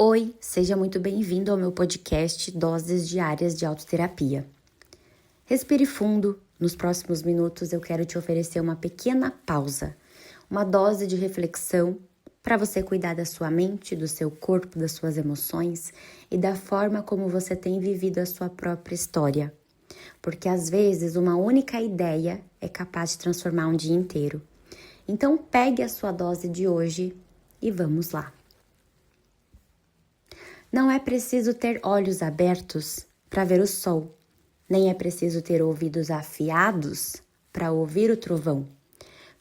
Oi, seja muito bem-vindo ao meu podcast Doses Diárias de Autoterapia. Respire fundo, nos próximos minutos eu quero te oferecer uma pequena pausa, uma dose de reflexão para você cuidar da sua mente, do seu corpo, das suas emoções e da forma como você tem vivido a sua própria história. Porque às vezes uma única ideia é capaz de transformar um dia inteiro. Então pegue a sua dose de hoje e vamos lá. Não é preciso ter olhos abertos para ver o sol, nem é preciso ter ouvidos afiados para ouvir o trovão.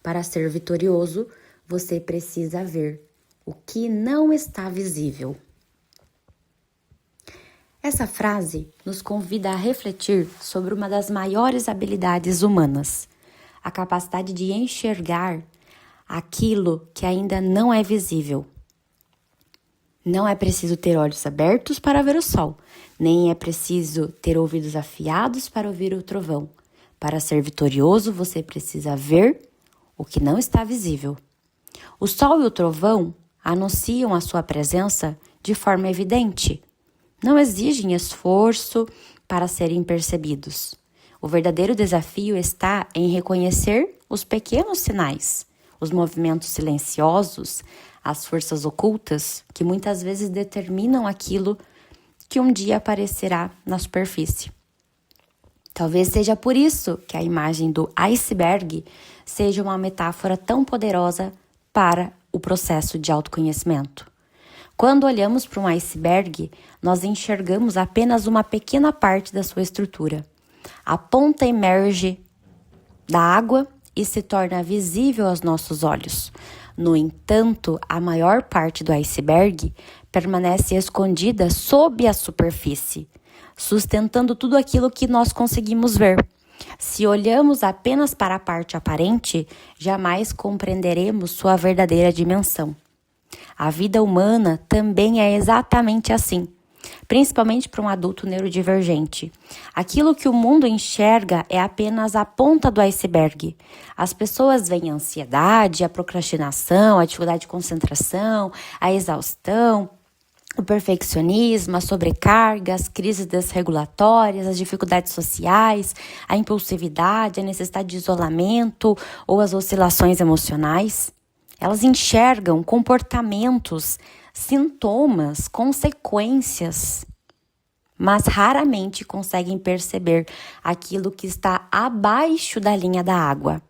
Para ser vitorioso, você precisa ver o que não está visível. Essa frase nos convida a refletir sobre uma das maiores habilidades humanas, a capacidade de enxergar aquilo que ainda não é visível. Não é preciso ter olhos abertos para ver o sol, nem é preciso ter ouvidos afiados para ouvir o trovão. Para ser vitorioso, você precisa ver o que não está visível. O sol e o trovão anunciam a sua presença de forma evidente. Não exigem esforço para serem percebidos. O verdadeiro desafio está em reconhecer os pequenos sinais, os movimentos silenciosos, as forças ocultas que muitas vezes determinam aquilo que um dia aparecerá na superfície. Talvez seja por isso que a imagem do iceberg seja uma metáfora tão poderosa para o processo de autoconhecimento. Quando olhamos para um iceberg, nós enxergamos apenas uma pequena parte da sua estrutura. A ponta emerge da água e se torna visível aos nossos olhos. No entanto, a maior parte do iceberg permanece escondida sob a superfície, sustentando tudo aquilo que nós conseguimos ver. Se olhamos apenas para a parte aparente, jamais compreenderemos sua verdadeira dimensão. A vida humana também é exatamente assim, principalmente para um adulto neurodivergente. Aquilo que o mundo enxerga é apenas a ponta do iceberg. As pessoas veem a ansiedade, a procrastinação, a dificuldade de concentração, a exaustão, o perfeccionismo, a sobrecarga, as crises desregulatórias, as dificuldades sociais, a impulsividade, a necessidade de isolamento ou as oscilações emocionais. Elas enxergam comportamentos, sintomas, consequências, mas raramente conseguem perceber aquilo que está abaixo da linha da água.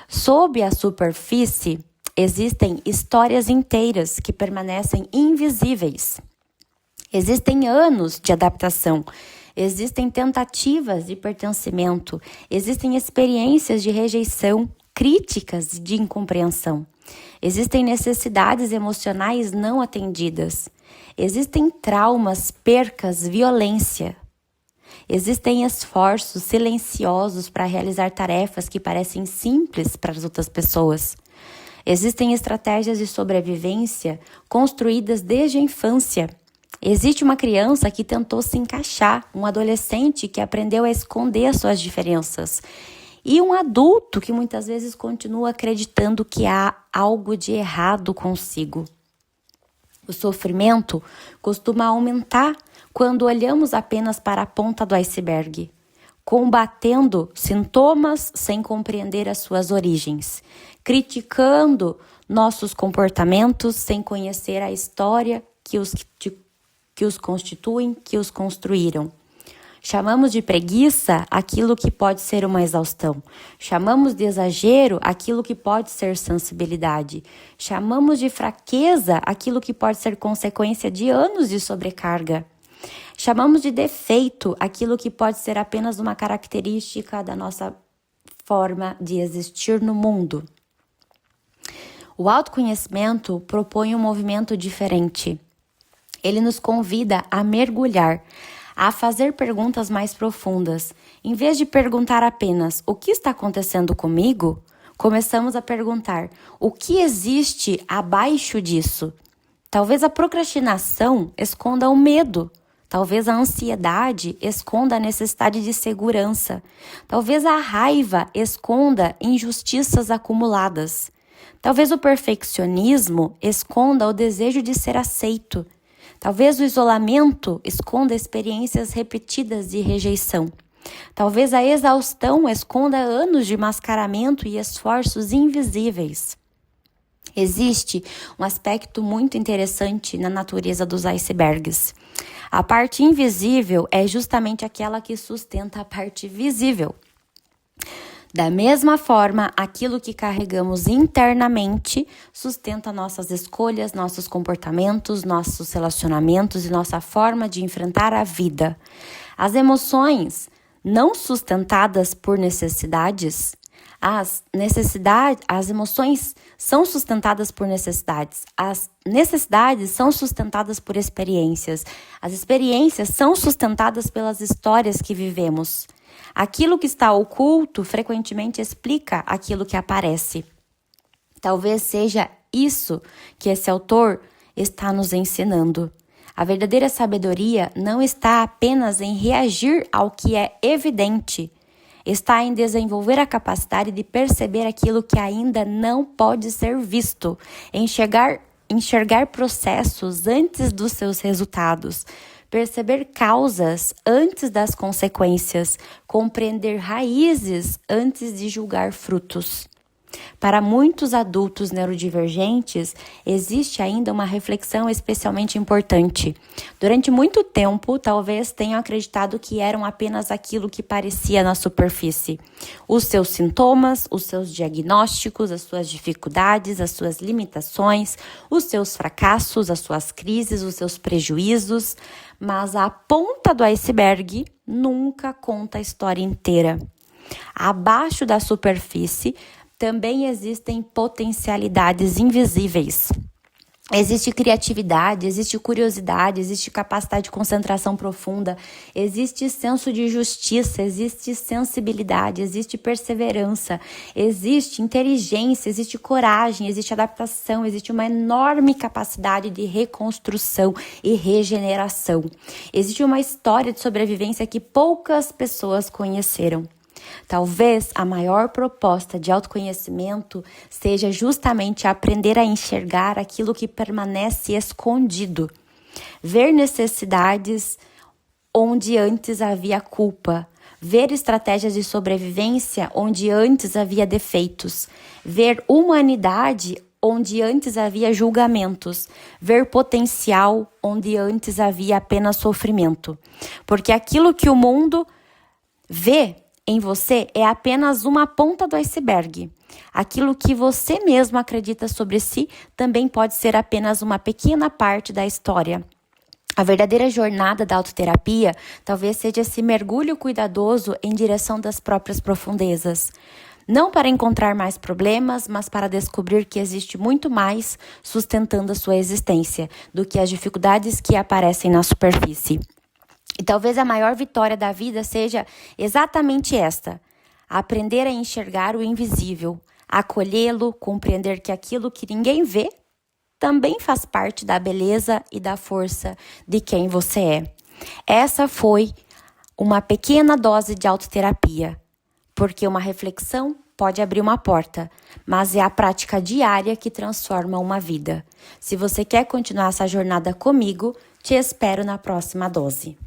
Sob a superfície, existem histórias inteiras que permanecem invisíveis. Existem anos de adaptação, existem tentativas de pertencimento, existem experiências de rejeição, críticas de incompreensão. Existem necessidades emocionais não atendidas. Existem traumas, percas, violência. Existem esforços silenciosos para realizar tarefas que parecem simples para as outras pessoas. Existem estratégias de sobrevivência construídas desde a infância. Existe uma criança que tentou se encaixar, um adolescente que aprendeu a esconder as suas diferenças. E um adulto que muitas vezes continua acreditando que há algo de errado consigo. O sofrimento costuma aumentar quando olhamos apenas para a ponta do iceberg, combatendo sintomas sem compreender as suas origens, criticando nossos comportamentos sem conhecer a história que os constituem, que os construíram. Chamamos de preguiça aquilo que pode ser uma exaustão. Chamamos de exagero aquilo que pode ser sensibilidade. Chamamos de fraqueza aquilo que pode ser consequência de anos de sobrecarga. Chamamos de defeito aquilo que pode ser apenas uma característica da nossa forma de existir no mundo. O autoconhecimento propõe um movimento diferente. Ele nos convida a mergulhar, a fazer perguntas mais profundas. Em vez de perguntar apenas o que está acontecendo comigo, começamos a perguntar o que existe abaixo disso. Talvez a procrastinação esconda o medo. Talvez a ansiedade esconda a necessidade de segurança. Talvez a raiva esconda injustiças acumuladas. Talvez o perfeccionismo esconda o desejo de ser aceito. Talvez o isolamento esconda experiências repetidas de rejeição. Talvez a exaustão esconda anos de mascaramento e esforços invisíveis. Existe um aspecto muito interessante na natureza dos icebergs. A parte invisível é justamente aquela que sustenta a parte visível. Da mesma forma, aquilo que carregamos internamente sustenta nossas escolhas, nossos comportamentos, nossos relacionamentos e nossa forma de enfrentar a vida. As emoções não sustentadas por necessidades, as emoções são sustentadas por necessidades. As necessidades são sustentadas por experiências. As experiências são sustentadas pelas histórias que vivemos. Aquilo que está oculto frequentemente explica aquilo que aparece. Talvez seja isso que esse autor está nos ensinando. A verdadeira sabedoria não está apenas em reagir ao que é evidente, está em desenvolver a capacidade de perceber aquilo que ainda não pode ser visto, enxergar processos antes dos seus resultados, perceber causas antes das consequências, compreender raízes antes de julgar frutos. Para muitos adultos neurodivergentes, existe ainda uma reflexão especialmente importante. Durante muito tempo, talvez tenham acreditado que eram apenas aquilo que parecia na superfície. Os seus sintomas, os seus diagnósticos, as suas dificuldades, as suas limitações, os seus fracassos, as suas crises, os seus prejuízos. Mas a ponta do iceberg nunca conta a história inteira. Abaixo da superfície, também existem potencialidades invisíveis. Existe criatividade, existe curiosidade, existe capacidade de concentração profunda, existe senso de justiça, existe sensibilidade, existe perseverança, existe inteligência, existe coragem, existe adaptação, existe uma enorme capacidade de reconstrução e regeneração. Existe uma história de sobrevivência que poucas pessoas conheceram. Talvez a maior proposta de autoconhecimento seja justamente aprender a enxergar aquilo que permanece escondido, ver necessidades onde antes havia culpa, ver estratégias de sobrevivência onde antes havia defeitos, ver humanidade onde antes havia julgamentos, ver potencial onde antes havia apenas sofrimento. Porque aquilo que o mundo vê em você é apenas uma ponta do iceberg. Aquilo que você mesmo acredita sobre si também pode ser apenas uma pequena parte da história. A verdadeira jornada da autoterapia talvez seja esse mergulho cuidadoso em direção das próprias profundezas. Não para encontrar mais problemas, mas para descobrir que existe muito mais sustentando a sua existência do que as dificuldades que aparecem na superfície. E talvez a maior vitória da vida seja exatamente esta: aprender a enxergar o invisível, acolhê-lo, compreender que aquilo que ninguém vê também faz parte da beleza e da força de quem você é. Essa foi uma pequena dose de autoterapia, porque uma reflexão pode abrir uma porta, mas é a prática diária que transforma uma vida. Se você quer continuar essa jornada comigo, te espero na próxima dose.